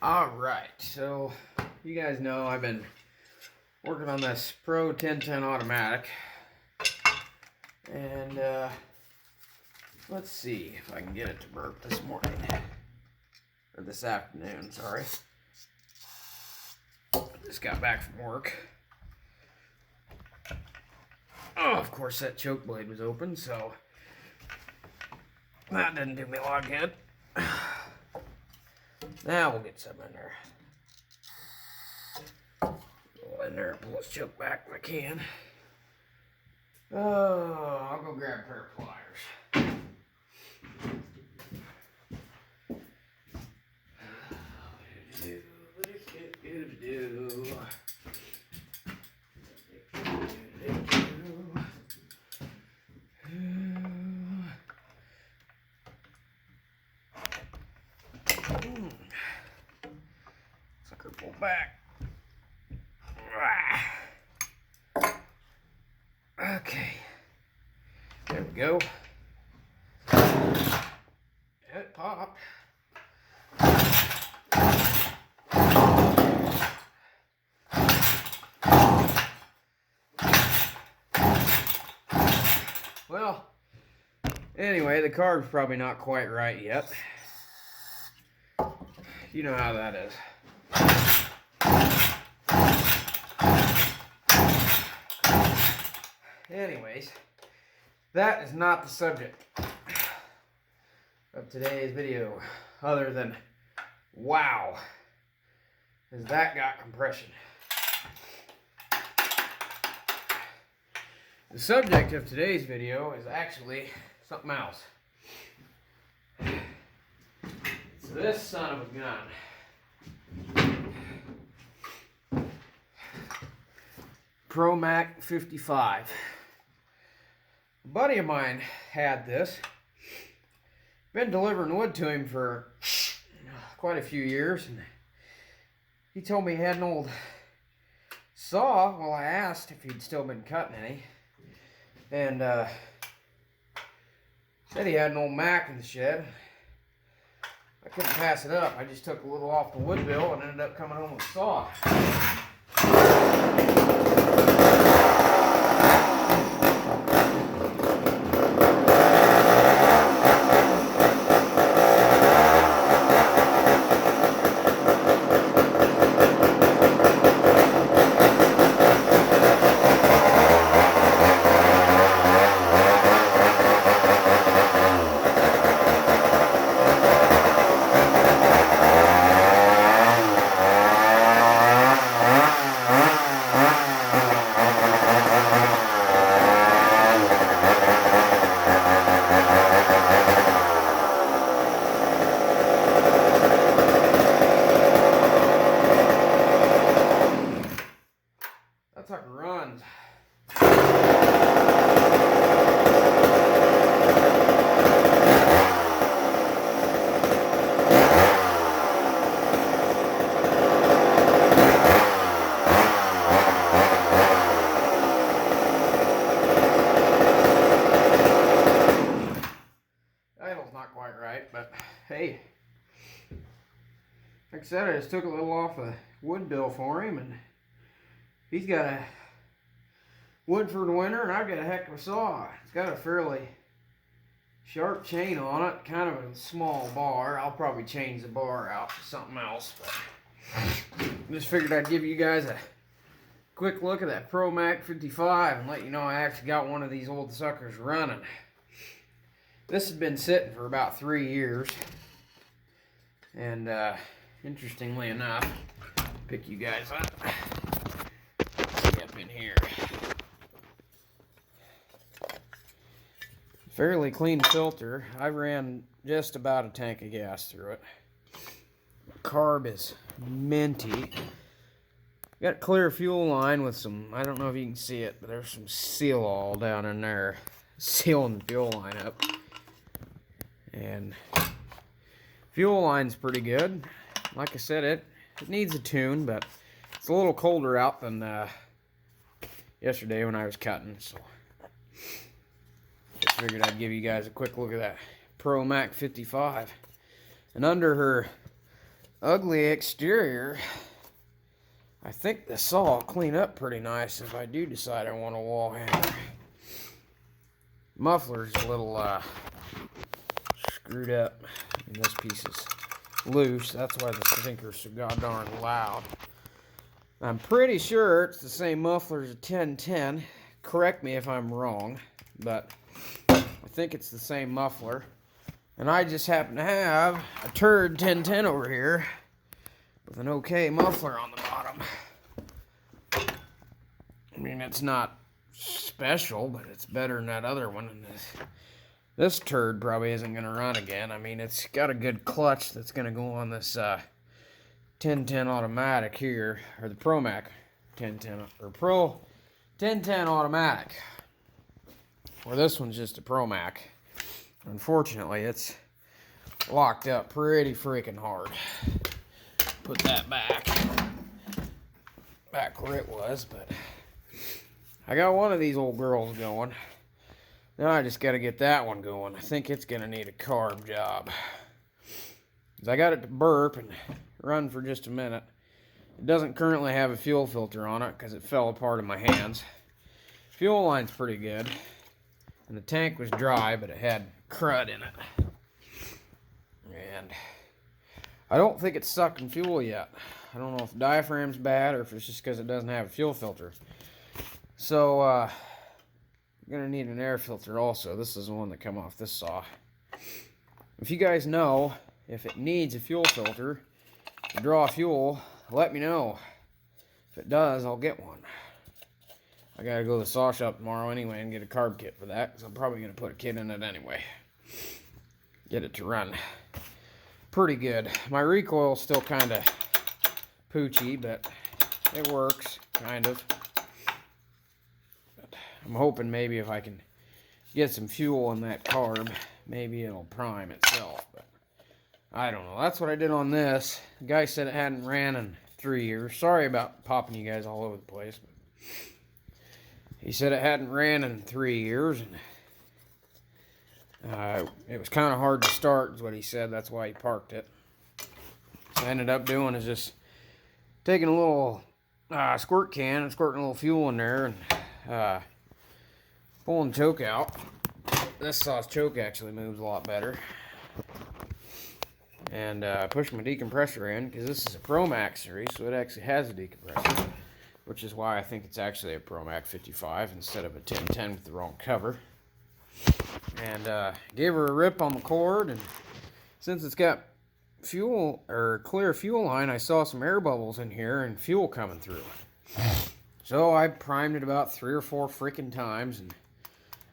Alright, so you guys know I've been working on this Pro 1010 automatic. And let's see if I can get it to burp this morning. Or this afternoon, sorry. Just got back from work. Oh, of course that choke blade was open, so that didn't do me a lot of good. Now we'll get some in there. Go in there and pull this choke back if I can. Oh, I'll go grab a pair of pliers. Sucker pull back. Okay. There we go. It popped. Well, anyway, the carb's probably not quite right yet. You know how that is. Anyways, that is not the subject of today's video, other than, wow, has that got compression. The subject of today's video is actually something else. It's this son of a gun. ProMac 55. A buddy of mine had this. Been delivering wood to him for quite a few years, and he told me he had an old saw. Well, I asked if he'd still been cutting any, and said he had an old Mac in the shed. I couldn't pass it up. I just took a little off the wood bill and ended up coming home with a saw. That sucker runs. Idle's not quite right, but hey, like I said, I just took a little off a wood bill for him, and he's got a wood for the winter, and I've got a heck of a saw. It's got a fairly sharp chain on it, kind of a small bar. I'll probably change the bar out to something else, but just figured I'd give you guys a quick look at that ProMac 55 and let you know I actually got one of these old suckers running. This has been sitting for about 3 years, and interestingly enough, pick you guys up. In here, fairly clean filter. I ran just about a tank of gas through it. Carb is minty. Got a clear fuel line with some, I don't know if you can see it, but there's some seal all down in there sealing the fuel line up. And fuel line's pretty good. Like I said, it needs a tune, but it's a little colder out than yesterday when I was cutting, so just figured I'd give you guys a quick look at that ProMac 55. And under her ugly exterior, I think the saw will clean up pretty nice if I do decide I want a wall hammer. Muffler's a little screwed up, and this piece is loose. That's why the stinker's so goddamn loud. I'm pretty sure it's the same muffler as a 1010. Correct me if I'm wrong, but I think it's the same muffler. And I just happen to have a turd 1010 over here with an okay muffler on the bottom. I mean, it's not special, but it's better than that other one. And this turd probably isn't going to run again. I mean, it's got a good clutch that's going to go on this 1010 automatic here, or the ProMac 1010, or Pro 1010 automatic. Well, this one's just a ProMac. Unfortunately, it's locked up pretty freaking hard. Put that back where it was, but I got one of these old girls going. Now I just got to get that one going. I think it's going to need a carb job. 'Cause I got it to burp and run for just a minute. It doesn't currently have a fuel filter on it because it fell apart in my hands. Fuel line's pretty good. And the tank was dry, but it had crud in it. And I don't think it's sucking fuel yet. I don't know if the diaphragm's bad or if it's just because it doesn't have a fuel filter. So, I'm going to need an air filter also. This is the one that come off this saw. If you guys know if it needs a fuel filter to draw fuel, let me know. If it does, I'll get one. I gotta go to the saw shop tomorrow anyway and get a carb kit for that, because I'm probably gonna put a kit in it anyway. Get it to run pretty good. My recoil's still kind of poochy, but it works, kind of. But I'm hoping maybe if I can get some fuel in that carb, maybe it'll prime itself, but I don't know. That's what I did on this. The guy said it hadn't ran in 3 years. Sorry about popping you guys all over the place, but he said it hadn't ran in 3 years, and it was kind of hard to start, is what he said. That's why he parked it. So I ended up doing is just taking a little squirt can and squirting a little fuel in there and pulling the choke out. This saw's choke actually moves a lot better. And push my decompressor in, because this is a ProMac series, so it actually has a decompressor, which is why I think it's actually a ProMac 55 instead of a 1010 with the wrong cover. And gave her a rip on the cord, and since it's got fuel, or clear fuel line, I saw some air bubbles in here and fuel coming through. So I primed it about 3 or 4 freaking times, and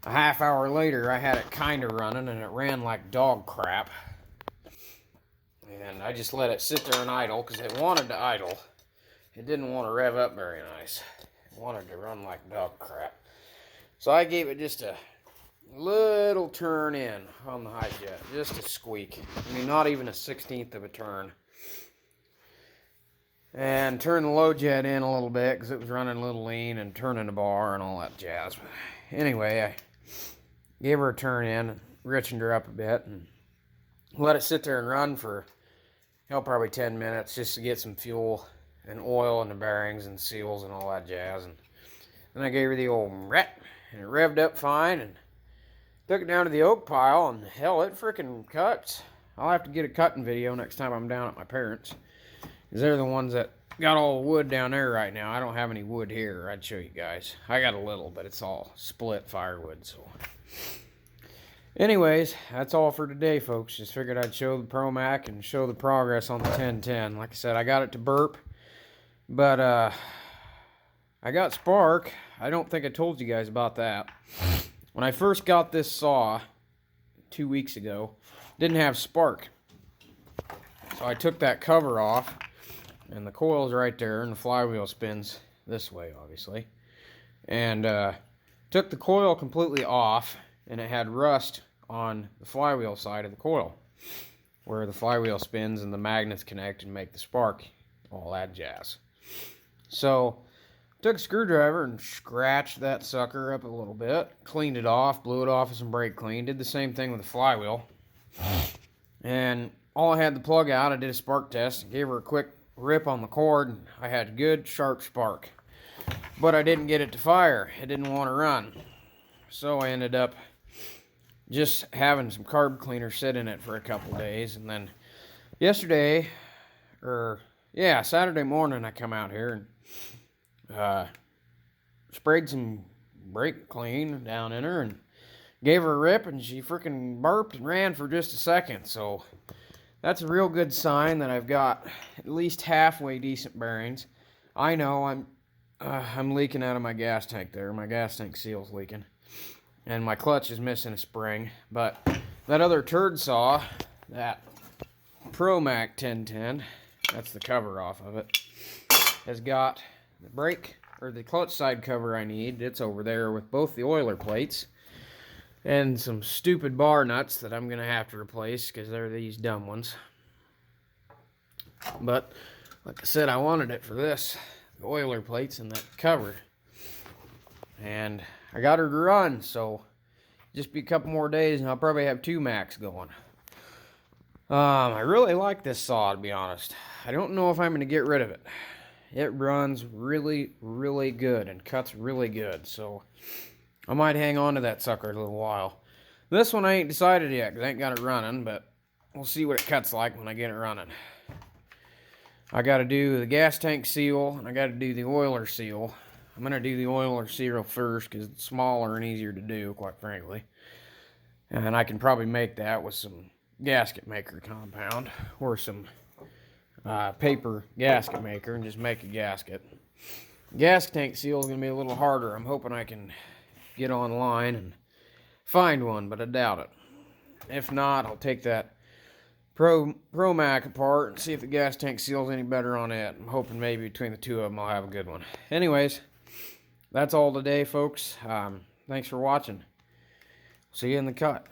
a half hour later I had it kind of running, and it ran like dog crap. And I just let it sit there and idle, because it wanted to idle. It didn't want to rev up very nice. It wanted to run like dog crap. So I gave it just a little turn in on the high jet. Just a squeak. I mean, not even a 16th of a turn. And turned the low jet in a little bit, because it was running a little lean and turning the bar and all that jazz. But anyway, I gave her a turn in, richened her up a bit, and let it sit there and run for probably 10 minutes just to get some fuel and oil in the bearings and seals and all that jazz. And then I gave her the old rat, and it revved up fine, and took it down to the oak pile, and hell, it freaking cuts. I'll have to get a cutting video next time I'm down at my parents', because they're the ones that got all the wood down there right now. I don't have any wood here. I'd show you guys. I got a little, but it's all split firewood, so... Anyways, that's all for today, folks. Just figured I'd show the ProMac and show the progress on the 1010. Like I said, I got it to burp, but I got spark. I don't think I told you guys about that. When I first got this saw 2 weeks ago, didn't have spark. So I took that cover off, and the coil's right there, and the flywheel spins this way, obviously. And took the coil completely off, and it had rust on the flywheel side of the coil, where the flywheel spins and the magnets connect and make the spark, all that jazz. So, took a screwdriver and scratched that sucker up a little bit, cleaned it off, blew it off with some brake clean, did the same thing with the flywheel, and all I had the plug out, I did a spark test, gave her a quick rip on the cord, and I had a good sharp spark. But I didn't get it to fire. It didn't want to run. So I ended up just having some carb cleaner sit in it for a couple days. And then Saturday morning I come out here and sprayed some brake clean down in her and gave her a rip, and she freaking burped and ran for just a second. So that's a real good sign that I've got at least halfway decent bearings. I know I'm leaking out of my gas tank there. My gas tank seal's leaking. And my clutch is missing a spring. But that other turd saw, that ProMac 1010, that's the cover off of it, has got the brake, or the clutch side cover I need. It's over there with both the oiler plates and some stupid bar nuts that I'm going to have to replace because they're these dumb ones. But, like I said, I wanted it for this, the oiler plates and that cover. And I got her to run, so just be a couple more days and I'll probably have 2 Macs going. I really like this saw, to be honest. I don't know if I'm going to get rid of it. It runs really, really good and cuts really good, so I might hang on to that sucker a little while. This one I ain't decided yet because I ain't got it running, but we'll see what it cuts like when I get it running. I got to do the gas tank seal, and I got to do the oiler seal. I'm going to do the oiler seal first because it's smaller and easier to do, quite frankly. And I can probably make that with some gasket maker compound or some paper gasket maker and just make a gasket. Gas tank seal is going to be a little harder. I'm hoping I can get online and find one, but I doubt it. If not, I'll take that ProMac apart and see if the gas tank seal's any better on it. I'm hoping maybe between the two of them I'll have a good one. Anyways, that's all today, folks. Thanks for watching. See you in the cut.